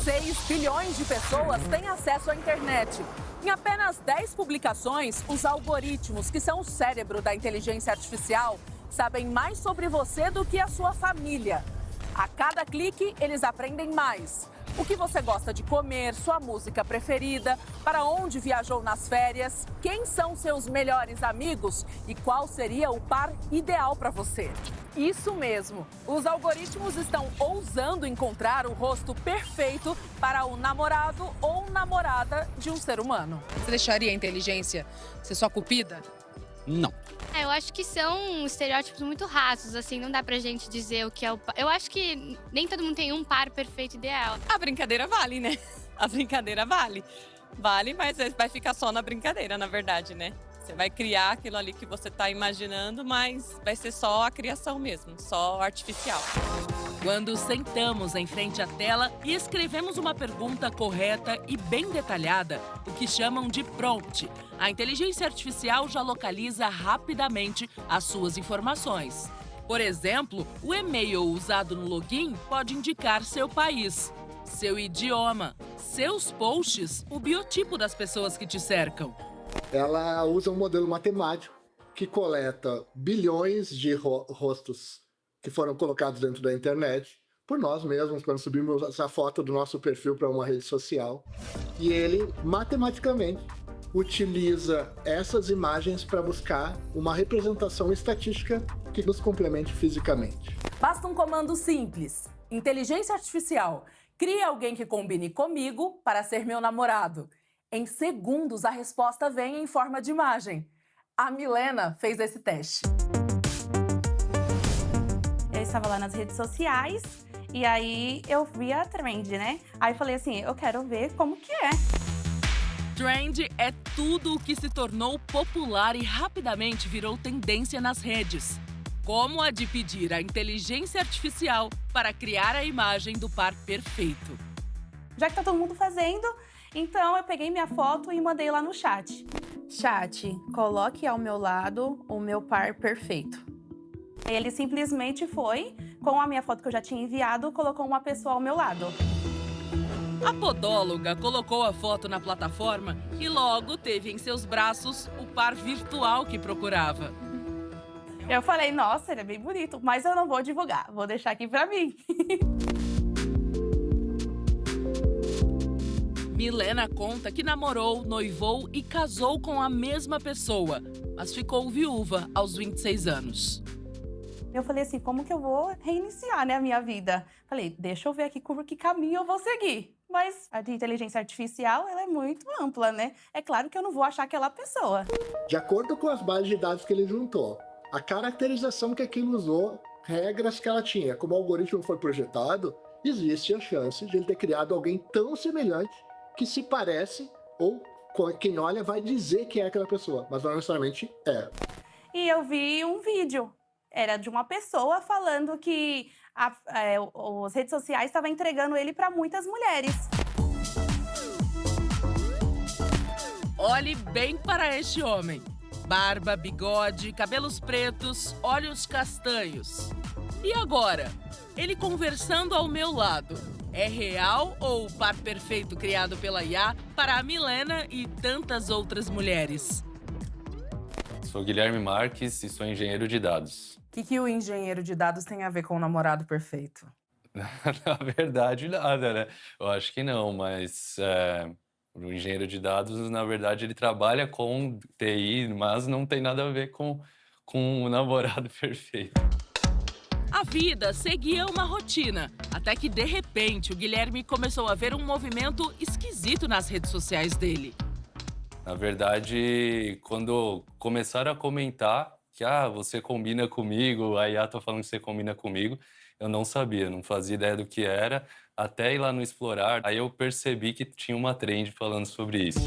6 bilhões de pessoas têm acesso à internet. Em apenas 10 publicações, os algoritmos, que são o cérebro da inteligência artificial, sabem mais sobre você do que a sua família. A cada clique, eles aprendem mais. O que você gosta de comer, sua música preferida, para onde viajou nas férias, quem são seus melhores amigos e qual seria o par ideal para você. Isso mesmo, os algoritmos estão ousando encontrar o rosto perfeito para o namorado ou namorada de um ser humano. Você deixaria a inteligência ser sua cupida? Não. Eu acho que são estereótipos muito rasos, assim, não dá pra gente dizer o que é o par. Eu acho que nem todo mundo tem um par perfeito ideal. A brincadeira vale, né? A brincadeira vale. Vale, mas vai ficar só na brincadeira, na verdade, né? Você vai criar aquilo ali que você tá imaginando, mas vai ser só a criação mesmo, só artificial. Quando sentamos em frente à tela e escrevemos uma pergunta correta e bem detalhada, o que chamam de prompt, a inteligência artificial já localiza rapidamente as suas informações. Por exemplo, o e-mail usado no login pode indicar seu país, seu idioma, seus posts, o biotipo das pessoas que te cercam. Ela usa um modelo matemático que coleta bilhões de rostos que foram colocados dentro da internet por nós mesmos, quando subimos essa foto do nosso perfil para uma rede social. E ele, matematicamente, utiliza essas imagens para buscar uma representação estatística que nos complemente fisicamente. Basta um comando simples. Inteligência artificial, crie alguém que combine comigo para ser meu namorado. Em segundos, a resposta vem em forma de imagem. A Milena fez esse teste. Eu estava lá nas redes sociais e aí eu vi a trend, né? Aí falei assim, eu quero ver como que é. Trend é tudo o que se tornou popular e rapidamente virou tendência nas redes. Como a de pedir à inteligência artificial para criar a imagem do par perfeito. Já que tá todo mundo fazendo, então eu peguei minha foto e mandei lá no chat. Chat, coloque ao meu lado o meu par perfeito. Ele simplesmente foi, com a minha foto que eu já tinha enviado, colocou uma pessoa ao meu lado. A podóloga colocou a foto na plataforma e logo teve em seus braços o par virtual que procurava. Eu falei, nossa, ele é bem bonito, mas eu não vou divulgar, vou deixar aqui pra mim. Milena conta que namorou, noivou e casou com a mesma pessoa, mas ficou viúva aos 26 anos. Eu falei assim, como que eu vou reiniciar, né, a minha vida? Falei, deixa eu ver aqui por que caminho eu vou seguir. Mas a de inteligência artificial, ela é muito ampla, né? É claro que eu não vou achar aquela pessoa. De acordo com as bases de dados que ele juntou, a caracterização que aquilo usou, regras que ela tinha, como o algoritmo foi projetado, existe a chance de ele ter criado alguém tão semelhante que se parece, ou quem olha vai dizer que é aquela pessoa, mas não necessariamente é. E eu vi um vídeo, era de uma pessoa falando que as redes sociais estavam entregando ele para muitas mulheres. Olhe bem para este homem. Barba, bigode, cabelos pretos, olhos castanhos. E agora? Ele conversando ao meu lado. É real ou o par perfeito criado pela IA para a Milena e tantas outras mulheres? Sou Guilherme Marques e sou engenheiro de dados. O que o engenheiro de dados tem a ver com o namorado perfeito? Na verdade, nada, né? Eu acho que não, mas o engenheiro de dados, na verdade, ele trabalha com TI, mas não tem nada a ver com o namorado perfeito. A vida seguia uma rotina, até que, de repente, o Guilherme começou a ver um movimento esquisito nas redes sociais dele. Na verdade, quando começaram a comentar que você combina comigo, a IA tá falando que você combina comigo, eu não sabia, não fazia ideia do que era, até ir lá no Explorar, aí eu percebi que tinha uma trend falando sobre isso.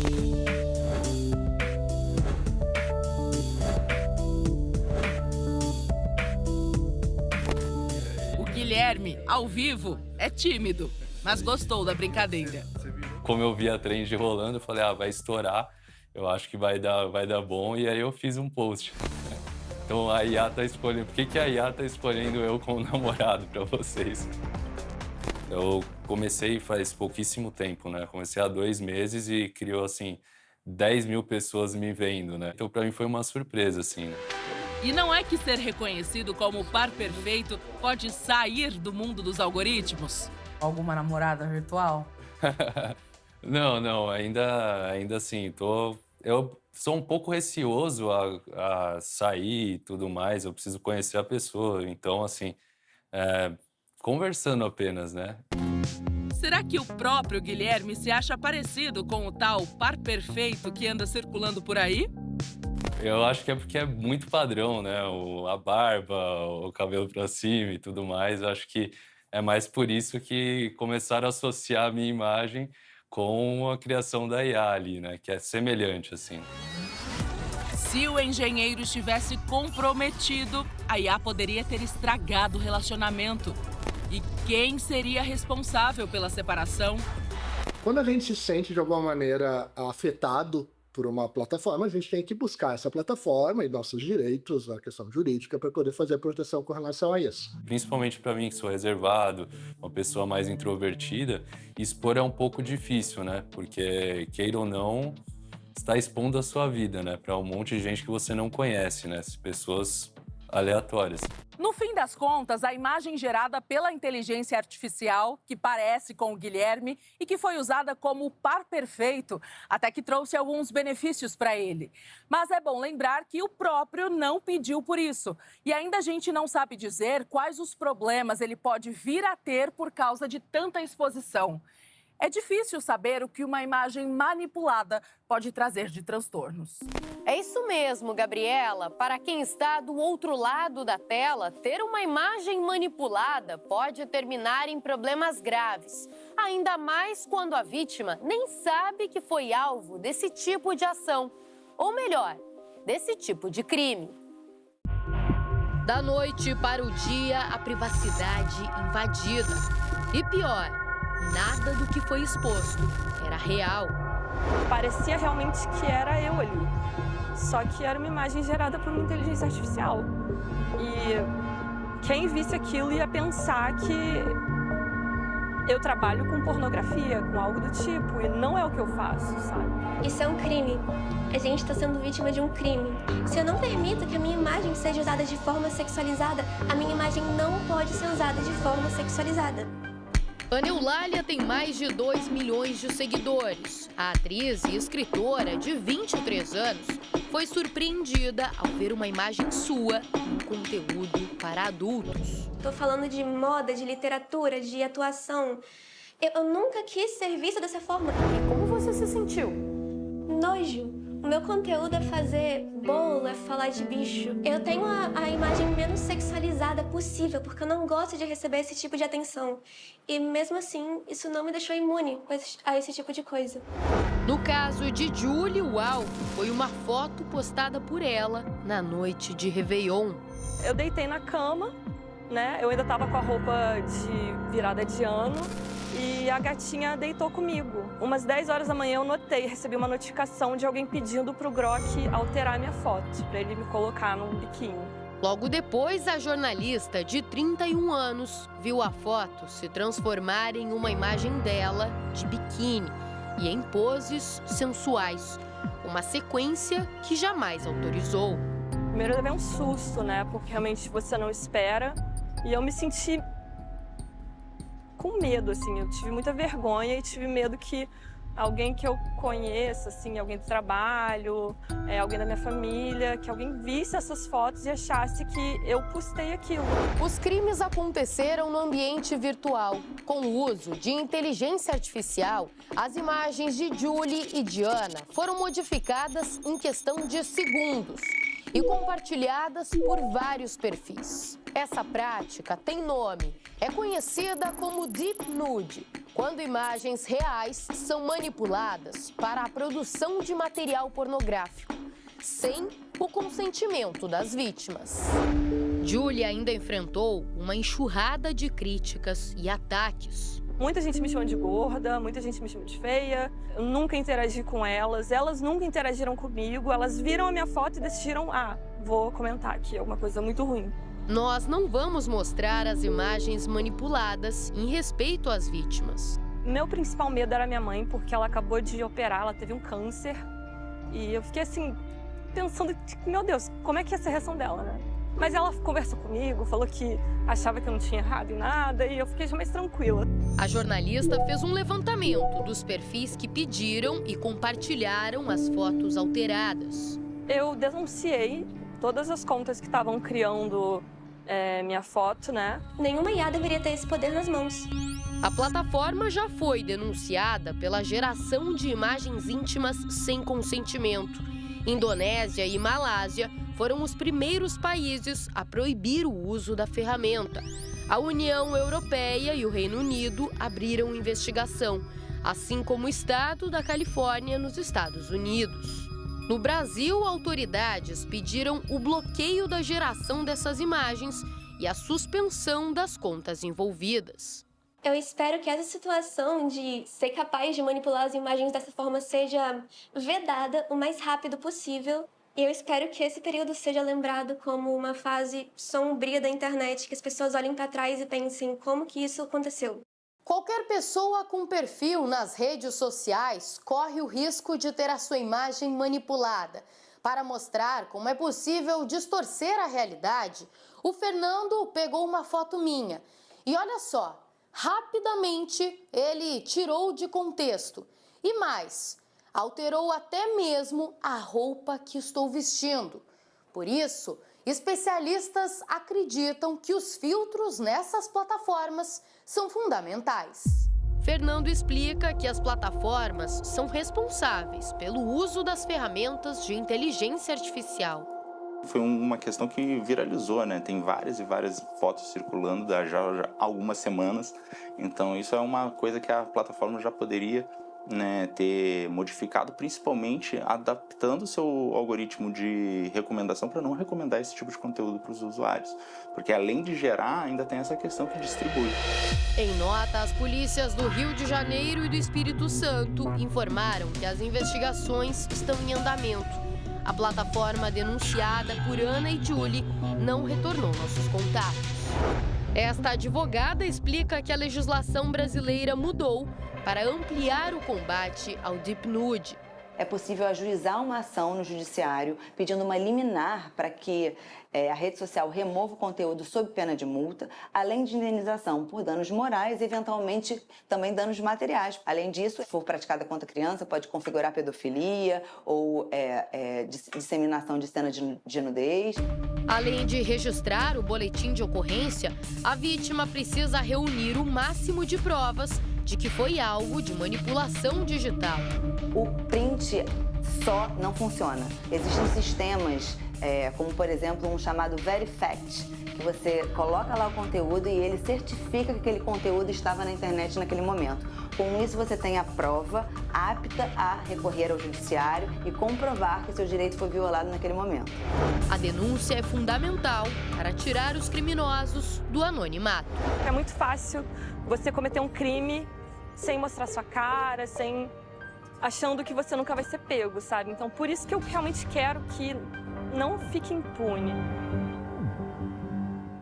Guilherme, ao vivo, é tímido, mas gostou da brincadeira. Como eu vi a trend rolando, eu falei, vai estourar, eu acho que vai dar bom, e aí eu fiz um post. Então a IA tá escolhendo, por que a IA tá escolhendo eu como namorado para vocês? Eu comecei faz pouquíssimo tempo, né? Comecei há 2 meses e criou, assim, 10 mil pessoas me vendo, né? Então, pra mim foi uma surpresa, assim, né? E não é que ser reconhecido como o par perfeito pode sair do mundo dos algoritmos? Alguma namorada virtual? Não, ainda assim, eu sou um pouco receoso a sair e tudo mais, eu preciso conhecer a pessoa, então, assim, conversando apenas, né? Será que o próprio Guilherme se acha parecido com o tal par perfeito que anda circulando por aí? Eu acho que é porque é muito padrão, né? A barba, o cabelo pra cima e tudo mais. Eu acho que é mais por isso que começaram a associar a minha imagem com a criação da IA ali, né? Que é semelhante, assim. Se o engenheiro estivesse comprometido, a IA poderia ter estragado o relacionamento. E quem seria responsável pela separação? Quando a gente se sente de alguma maneira afetado por uma plataforma, a gente tem que buscar essa plataforma e nossos direitos, a questão jurídica, para poder fazer a proteção com relação a isso. Principalmente para mim, que sou reservado, uma pessoa mais introvertida, expor é um pouco difícil, né? Porque, queira ou não, está expondo a sua vida, né? Para um monte de gente que você não conhece, né? Pessoas aleatórias. No fim das contas, a imagem gerada pela inteligência artificial, que parece com o Guilherme e que foi usada como o par perfeito, até que trouxe alguns benefícios para ele. Mas é bom lembrar que o próprio não pediu por isso. E ainda a gente não sabe dizer quais os problemas ele pode vir a ter por causa de tanta exposição. É difícil saber o que uma imagem manipulada pode trazer de transtornos. É isso mesmo, Gabriela. Para quem está do outro lado da tela, ter uma imagem manipulada pode terminar em problemas graves. Ainda mais quando a vítima nem sabe que foi alvo desse tipo de ação. Ou melhor, desse tipo de crime. Da noite para o dia, a privacidade invadida. E pior, nada do que foi exposto era real. Parecia realmente que era eu ali. Só que era uma imagem gerada por uma inteligência artificial. E quem visse aquilo ia pensar que eu trabalho com pornografia, com algo do tipo, e não é o que eu faço, sabe? Isso é um crime. A gente está sendo vítima de um crime. Se eu não permito que a minha imagem seja usada de forma sexualizada, a minha imagem não pode ser usada de forma sexualizada. Ana Eulália tem mais de 2 milhões de seguidores. A atriz e escritora de 23 anos foi surpreendida ao ver uma imagem sua em conteúdo para adultos. Tô falando de moda, de literatura, de atuação. Eu nunca quis ser vista dessa forma. E como você se sentiu? Nojo. O meu conteúdo é fazer bolo, é falar de bicho. Eu tenho a imagem menos sexualizada possível, porque eu não gosto de receber esse tipo de atenção. E mesmo assim, isso não me deixou imune a esse tipo de coisa. No caso de Julie, o alvo foi uma foto postada por ela na noite de Réveillon. Eu deitei na cama, né? Eu ainda tava com a roupa de virada de ano. E a gatinha deitou comigo. Umas 10 horas da manhã eu recebi uma notificação de alguém pedindo pro Grok alterar minha foto, pra ele me colocar num biquíni. Logo depois, a jornalista de 31 anos viu a foto se transformar em uma imagem dela de biquíni e em poses sensuais. Uma sequência que jamais autorizou. Primeiro eu levei um susto, né? Porque realmente você não espera. E eu me senti com medo, assim, eu tive muita vergonha e tive medo que alguém que eu conheço, assim, alguém do trabalho, alguém da minha família, que alguém visse essas fotos e achasse que eu postei aquilo. Os crimes aconteceram no ambiente virtual. Com o uso de inteligência artificial, as imagens de Julie e Diana foram modificadas em questão de segundos e compartilhadas por vários perfis. Essa prática tem nome. É conhecida como Deep Nude, quando imagens reais são manipuladas para a produção de material pornográfico, sem o consentimento das vítimas. Julie ainda enfrentou uma enxurrada de críticas e ataques. Muita gente me chama de gorda, muita gente me chama de feia. Eu nunca interagi com elas nunca interagiram comigo. Elas viram a minha foto e decidiram, vou comentar aqui alguma coisa muito ruim. Nós não vamos mostrar as imagens manipuladas em respeito às vítimas. Meu principal medo era minha mãe, porque ela acabou de operar, ela teve um câncer. E eu fiquei assim, pensando, meu Deus, como é que ia ser a reação dela, né? Mas ela conversou comigo, falou que achava que eu não tinha errado em nada e eu fiquei já mais tranquila. A jornalista fez um levantamento dos perfis que pediram e compartilharam as fotos alteradas. Eu denunciei todas as contas que estavam criando minha foto, né? Nenhuma IA deveria ter esse poder nas mãos. A plataforma já foi denunciada pela geração de imagens íntimas sem consentimento. Indonésia e Malásia foram os primeiros países a proibir o uso da ferramenta. A União Europeia e o Reino Unido abriram investigação, assim como o estado da Califórnia, nos Estados Unidos. No Brasil, autoridades pediram o bloqueio da geração dessas imagens e a suspensão das contas envolvidas. Eu espero que essa situação de ser capaz de manipular as imagens dessa forma seja vedada o mais rápido possível. E eu espero que esse período seja lembrado como uma fase sombria da internet, que as pessoas olhem para trás e pensem como que isso aconteceu. Qualquer pessoa com perfil nas redes sociais corre o risco de ter a sua imagem manipulada. Para mostrar como é possível distorcer a realidade, o Fernando pegou uma foto minha. E olha só, rapidamente ele tirou de contexto. E mais, alterou até mesmo a roupa que estou vestindo. Por isso, especialistas acreditam que os filtros nessas plataformas são fundamentais. Fernando explica que as plataformas são responsáveis pelo uso das ferramentas de inteligência artificial. Foi uma questão que viralizou, né? Tem várias e várias fotos circulando já há algumas semanas. Então isso é uma coisa que a plataforma já poderia, né, ter modificado, principalmente adaptando o seu algoritmo de recomendação para não recomendar esse tipo de conteúdo para os usuários. Porque além de gerar, ainda tem essa questão que distribui. Em nota, as polícias do Rio de Janeiro e do Espírito Santo informaram que as investigações estão em andamento. A plataforma denunciada por Ana e Julie não retornou nossos contatos. Esta advogada explica que a legislação brasileira mudou para ampliar o combate ao Deep Nude. É possível ajuizar uma ação no judiciário pedindo uma liminar para que a rede social remova o conteúdo sob pena de multa, além de indenização por danos morais e, eventualmente, também danos materiais. Além disso, se for praticada contra criança, pode configurar pedofilia ou disseminação de cena de nudez. Além de registrar o boletim de ocorrência, a vítima precisa reunir o máximo de provas de que foi algo de manipulação digital. O print só não funciona. Existem sistemas, como por exemplo um chamado Verifact, que você coloca lá o conteúdo e ele certifica que aquele conteúdo estava na internet naquele momento. Com isso você tem a prova apta a recorrer ao judiciário e comprovar que seu direito foi violado naquele momento. A denúncia é fundamental para tirar os criminosos do anonimato. É muito fácil você cometer um crime sem mostrar sua cara, achando que você nunca vai ser pego, sabe? Então, por isso que eu realmente quero que não fique impune.